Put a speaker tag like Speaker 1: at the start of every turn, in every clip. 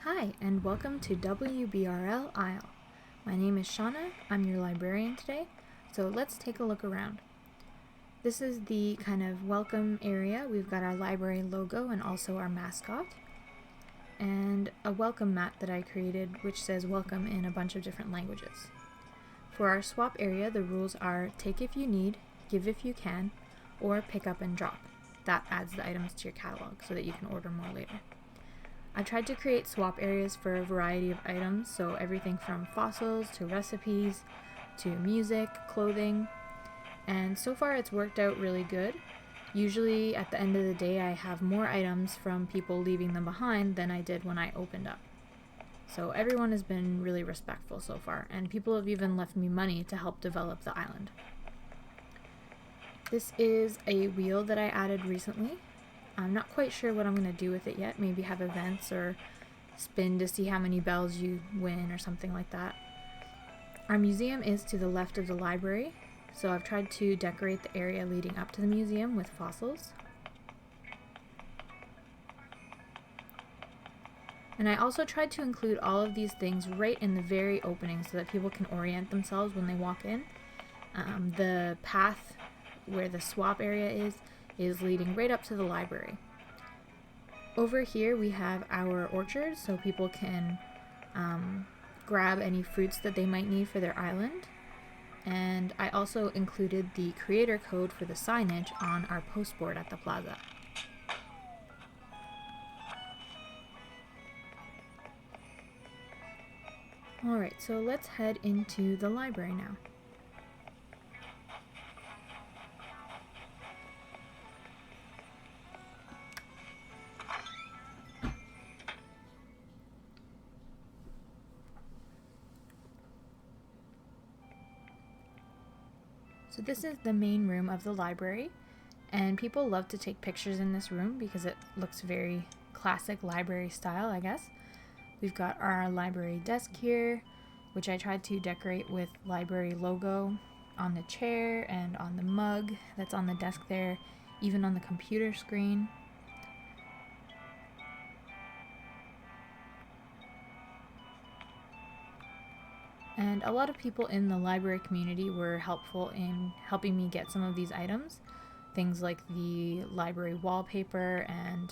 Speaker 1: Hi, and welcome to WBRL Isle. My name is Shauna, I'm your librarian today, so let's take a look around. This is the kind of welcome area. We've got our library logo and also our mascot, and a welcome mat that I created which says welcome in a bunch of different languages. For our swap area, the rules are take if you need, give if you can, or pick up and drop. That adds the items to your catalog so that you can order more later. I tried to create swap areas for a variety of items, so everything from fossils to recipes to music, clothing, and so far it's worked out really good. Usually at the end of the day I have more items from people leaving them behind than I did when I opened up. So everyone has been really respectful so far, and people have even left me money to help develop the island. This is a wheel that I added recently. I'm not quite sure what I'm going to do with it yet. Maybe have events or spin to see how many bells you win or something like that. Our museum is to the left of the library, so I've tried to decorate the area leading up to the museum with fossils. And I also tried to include all of these things right in the very opening so that people can orient themselves when they walk in. The path where the swap area is leading right up to the library. Over here we have our orchard, so people can grab any fruits that they might need for their island. And I also included the creator code for the signage on our postboard at the plaza. Alright, so let's head into the library now. So this is the main room of the library, and people love to take pictures in this room because it looks very classic library style, I guess. We've got our library desk here, which I tried to decorate with library logo on the chair and on the mug that's on the desk there, even on the computer screen. And a lot of people in the library community were helpful in helping me get some of these items. Things like the library wallpaper and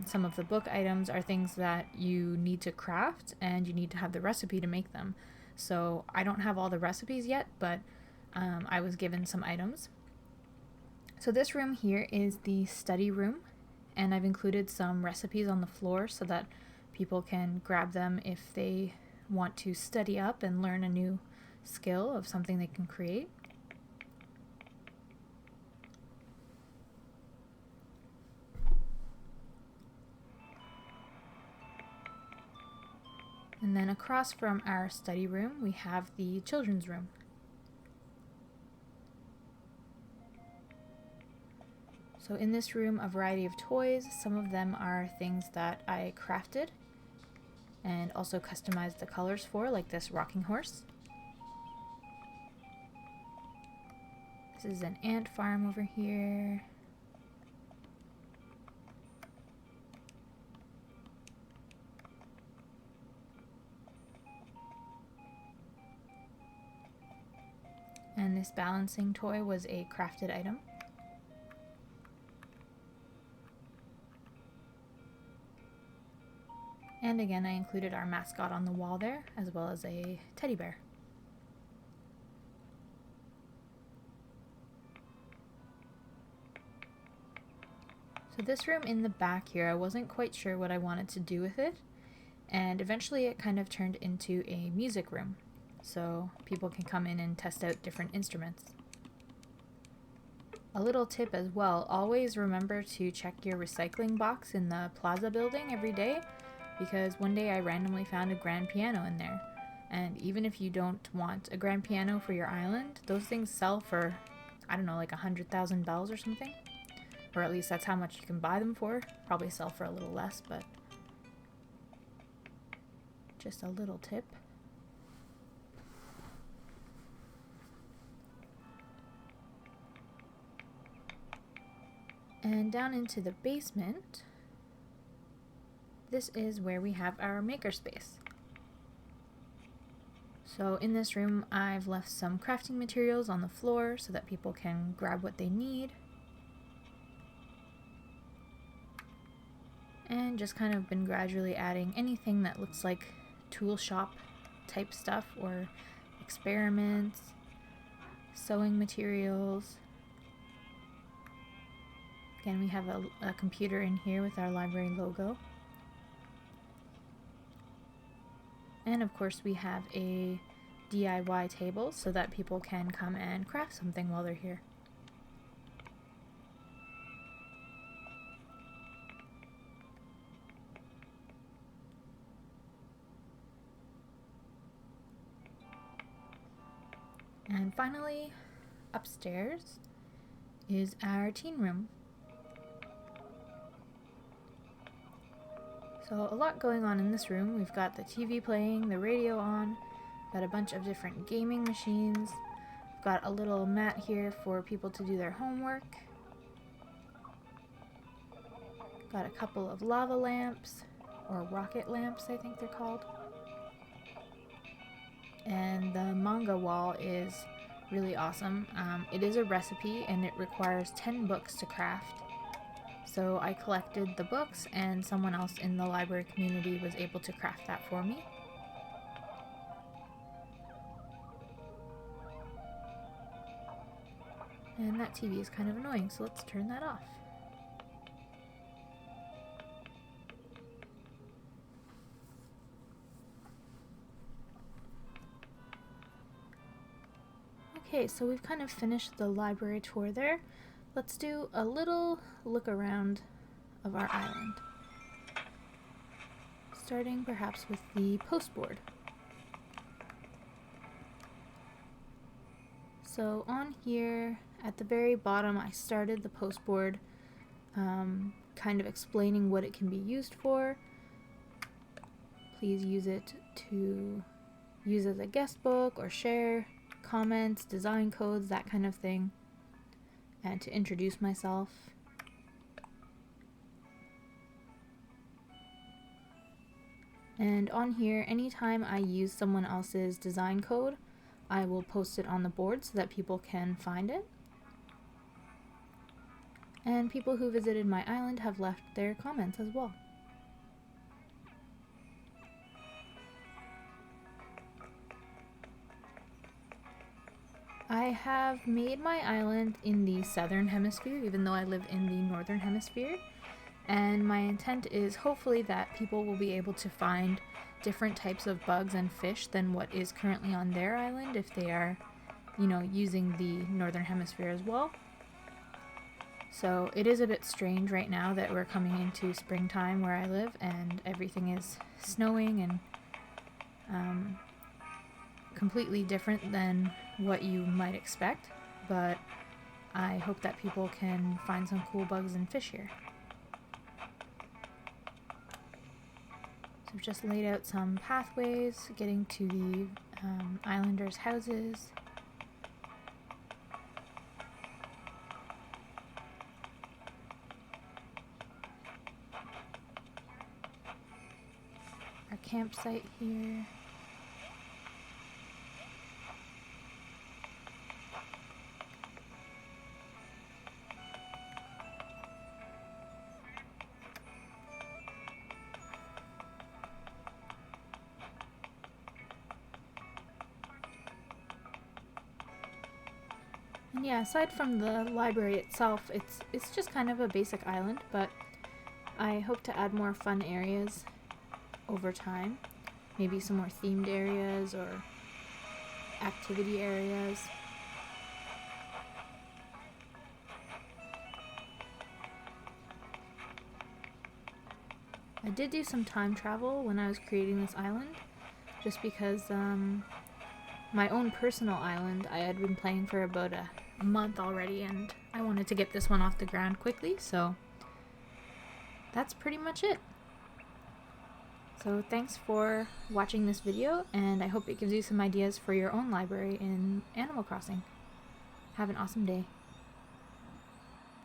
Speaker 1: some of the book items are things that you need to craft and you need to have the recipe to make them. So I don't have all the recipes yet, but I was given some items. So this room here is the study room, and I've included some recipes on the floor so that people can grab them if they want to study up and learn a new skill of something they can create. And then across from our study room, we have the children's room. So in this room, a variety of toys. Some of them are things that I crafted and also customized the colors for, like this rocking horse. This is an ant farm over here. And this balancing toy was a crafted item. And again, I included our mascot on the wall there, as well as a teddy bear. So this room in the back here, I wasn't quite sure what I wanted to do with it, and eventually it kind of turned into a music room, so people can come in and test out different instruments. A little tip as well, always remember to check your recycling box in the plaza building every day, because one day I randomly found a grand piano in there. And even if you don't want a grand piano for your island, those things sell for, I don't know, like 100,000 bells or something. Or at least that's how much you can buy them for. Probably sell for a little less, but just a little tip. And down into the basement, this is where we have our makerspace. So in this room, I've left some crafting materials on the floor so that people can grab what they need. And just kind of been gradually adding anything that looks like tool shop type stuff or experiments, sewing materials. Again, we have a computer in here with our library logo. And of course we have a DIY table so that people can come and craft something while they're here. And finally, upstairs is our teen room. So a lot going on in this room. We've got the TV playing, the radio on, got a bunch of different gaming machines. We've got a little mat here for people to do their homework. Got a couple of lava lamps, or rocket lamps I think they're called. And the manga wall is really awesome. It is a recipe and it requires 10 books to craft. So I collected the books and someone else in the library community was able to craft that for me. And that TV is kind of annoying, so let's turn that off. Okay, so we've kind of finished the library tour there. Let's do a little look around of our island. Starting perhaps with the postboard. So on here at the very bottom I started the postboard kind of explaining what it can be used for. Please use it to use as a guest book or share comments, design codes, that kind of thing. And to introduce myself. And on here, anytime I use someone else's design code, I will post it on the board so that people can find it. And people who visited my island have left their comments as well. I have made my island in the southern hemisphere, even though I live in the northern hemisphere. And my intent is hopefully that people will be able to find different types of bugs and fish than what is currently on their island if they are, using the northern hemisphere as well. So it is a bit strange right now that we're coming into springtime where I live and everything is snowing and completely different than what you might expect, but I hope that people can find some cool bugs and fish here. So we've just laid out some pathways getting to the islanders' houses. Our campsite here. And yeah, aside from the library itself, it's just kind of a basic island, but I hope to add more fun areas over time. Maybe some more themed areas or activity areas. I did do some time travel when I was creating this island, just because my own personal island I had been playing for about a month already and I wanted to get this one off the ground quickly, so that's pretty much it. So thanks for watching this video, and I hope it gives you some ideas for your own library in Animal Crossing. Have an awesome day.